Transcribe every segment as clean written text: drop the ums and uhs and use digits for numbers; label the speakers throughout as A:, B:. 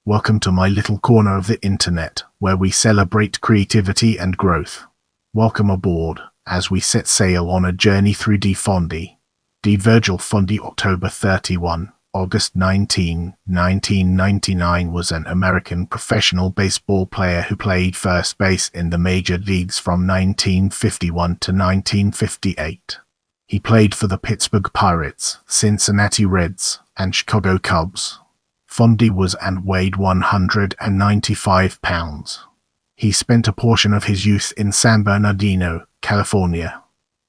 A: Welcome to my little corner of the internet, where we celebrate creativity and growth. Welcome aboard, as we set sail on a journey through Dee Fondy. Dee Virgil Fondy, October 31, August 19, 1999, was an American professional baseball player who played first base in the major leagues from 1951 to 1958. He played for the Pittsburgh Pirates, Cincinnati Reds, and Chicago Cubs. Fondy was and weighed 195 pounds. He spent a portion of his youth in San Bernardino, California.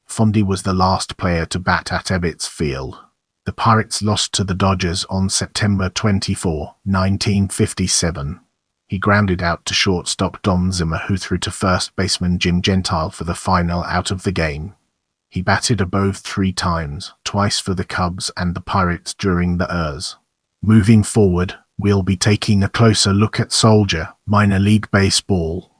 A: Fondy was the last player to bat at Ebbets Field. The Pirates lost to the Dodgers on September 24, 1957. He grounded out to shortstop Don Zimmer, who threw to first baseman Jim Gentile for the final out of the game. He batted above 3 times, twice for the Cubs and the Pirates during the years. Moving forward, we'll be taking a closer look at Soldier, minor league baseball.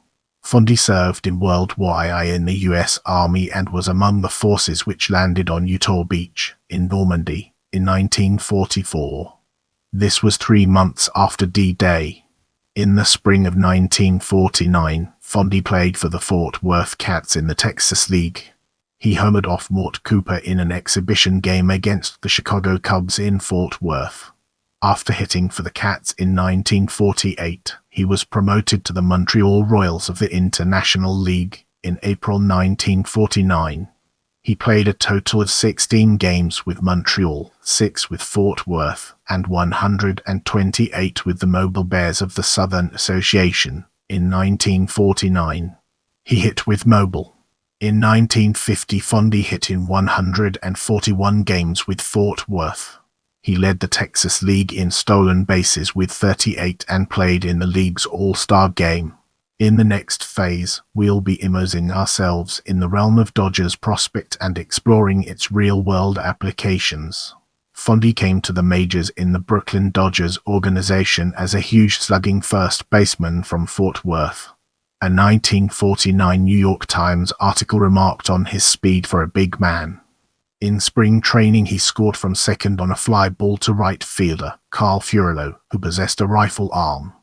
A: Fondy served in World War I in the U.S. Army and was among the forces which landed on Utah Beach, in Normandy, in 1944. This was 3 months after D-Day. In the spring of 1949, Fondy played for the Fort Worth Cats in the Texas League. He homered off Mort Cooper in an exhibition game against the Chicago Cubs in Fort Worth. After hitting for the Cats in 1948, he was promoted to the Montreal Royals of the International League in April 1949. He played a total of 16 games with Montreal, 6 with Fort Worth, and 128 with the Mobile Bears of the Southern Association in 1949. He hit with Mobile. In 1950, Fondy hit in 141 games with Fort Worth. He led the Texas League in stolen bases with 38 and played in the league's All-Star Game. In the next phase, we'll be immersing ourselves in the realm of Dodgers prospect and exploring its real-world applications. Fondy came to the majors in the Brooklyn Dodgers organization as a huge slugging first baseman from Fort Worth. A 1949 New York Times article remarked on his speed for a big man. In spring training, he scored from second on a fly ball to right fielder, Carl Furillo, who possessed a rifle arm.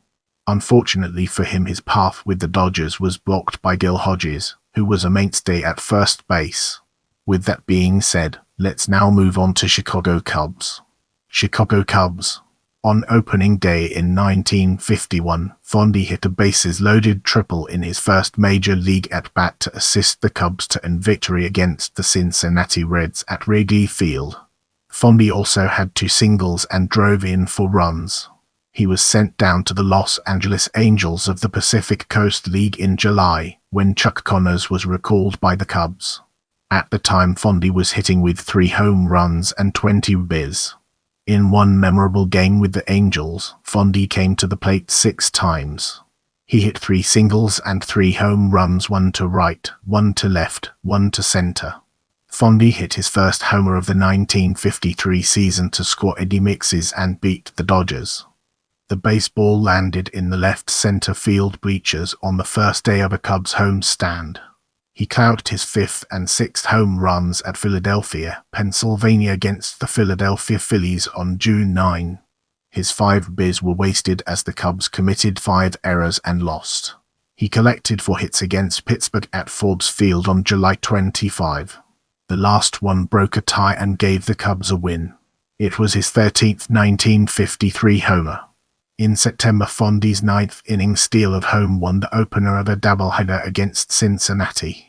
A: Unfortunately for him, his path with the Dodgers was blocked by Gil Hodges, who was a mainstay at first base. With that being said, let's now move on to Chicago Cubs. Chicago Cubs. On opening day in 1951, Fondy hit a bases-loaded triple in his first major league at-bat to assist the Cubs to a victory against the Cincinnati Reds at Wrigley Field. Fondy also had 2 singles and drove in 4 runs. He was sent down to the Los Angeles Angels of the Pacific Coast League in July, when Chuck Connors was recalled by the Cubs. At the time, Fondy was hitting with 3 home runs and 20 RBIs. In one memorable game with the Angels, Fondy came to the plate 6 times. He hit 3 singles and 3 home runs, 1 to right, 1 to left, 1 to center. Fondy hit his first homer of the 1953 season to score Eddie Mixes and beat the Dodgers. The baseball landed in the left center field bleachers on the first day of a Cubs homestand. He clocked his 5th and 6th home runs at Philadelphia, Pennsylvania against the Philadelphia Phillies on June 9. His 5 RBIs were wasted as the Cubs committed 5 errors and lost. He collected 4 hits against Pittsburgh at Forbes Field on July 25. The last one broke a tie and gave the Cubs a win. It was his 13th 1953 homer. In September, Fondy's 9th inning steal of home won the opener of a doubleheader against Cincinnati.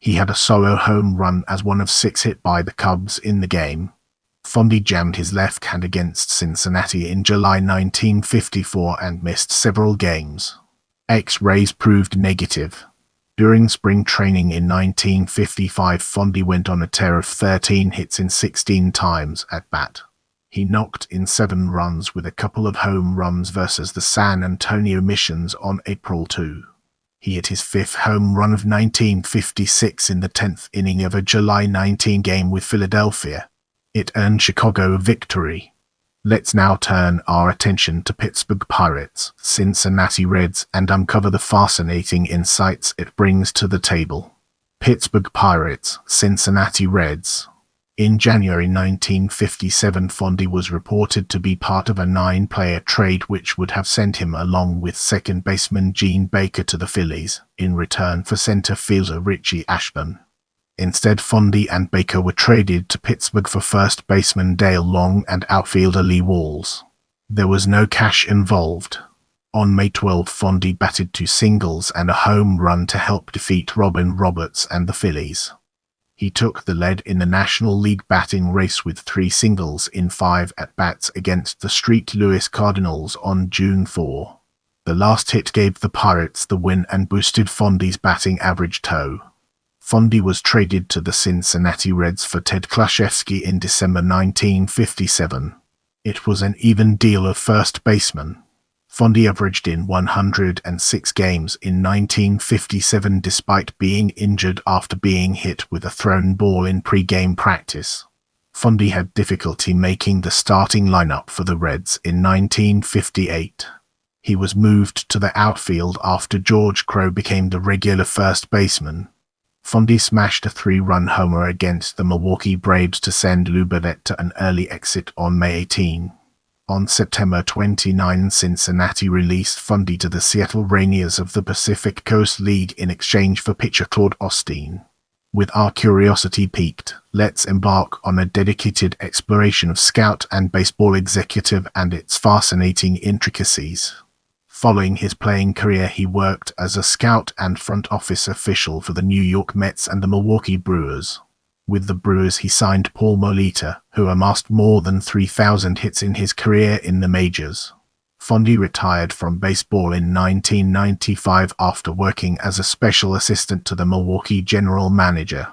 A: He had a solo home run as one of 6 hit by the Cubs in the game. Fondy jammed his left hand against Cincinnati in July 1954 and missed several games. X-rays proved negative. During spring training in 1955, Fondy went on a tear of 13 hits in 16 times at bat. He knocked in 7 runs with a couple of home runs versus the San Antonio Missions on April 2. He hit his 5th home run of 1956 in the 10th inning of a July 19 game with Philadelphia. It earned Chicago a victory. Let's now turn our attention to Pittsburgh Pirates, Cincinnati Reds, and uncover the fascinating insights it brings to the table. Pittsburgh Pirates, Cincinnati Reds. In January 1957, Fondy was reported to be part of a 9-player trade which would have sent him along with second baseman Gene Baker to the Phillies, in return for center fielder Richie Ashburn. Instead, Fondy and Baker were traded to Pittsburgh for first baseman Dale Long and outfielder Lee Walls. There was no cash involved. On May 12, Fondy batted 2 singles and a home run to help defeat Robin Roberts and the Phillies. He took the lead in the National League batting race with 3 singles in 5 at-bats against the St. Louis Cardinals on June 4. The last hit gave the Pirates the win and boosted Fondy's batting average toe. Fondy was traded to the Cincinnati Reds for Ted Kluszewski in December 1957. It was an even deal of first baseman. Fondy averaged in 106 games in 1957 despite being injured after being hit with a thrown ball in pre-game practice. Fondy had difficulty making the starting lineup for the Reds in 1958. He was moved to the outfield after George Crowe became the regular first baseman. Fondy smashed a 3-run homer against the Milwaukee Braves to send Lou Burnett to an early exit on May 18. On September 29, Cincinnati released Fondy to the Seattle Rainiers of the Pacific Coast League in exchange for pitcher Claude Osteen. With our curiosity piqued, let's embark on a dedicated exploration of scout and baseball executive and its fascinating intricacies. Following his playing career, he worked as a scout and front office official for the New York Mets and the Milwaukee Brewers. With the Brewers, he signed Paul Molita, who amassed more than 3,000 hits in his career in the majors. Fondy retired from baseball in 1995 after working as a special assistant to the Milwaukee general manager.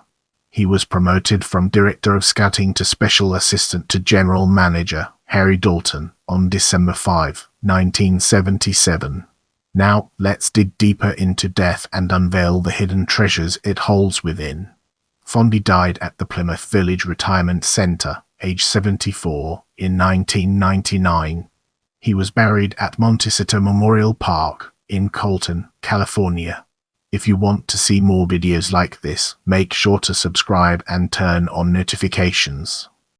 A: He was promoted from director of scouting to special assistant to general manager, Harry Dalton, on December 5, 1977. Now, let's dig deeper into death and unveil the hidden treasures it holds within. Fondy died at the Plymouth Village Retirement Center, age 74, in 1999. He was buried at Montecito Memorial Park, in Colton, California. If you want to see more videos like this, make sure to subscribe and turn on notifications.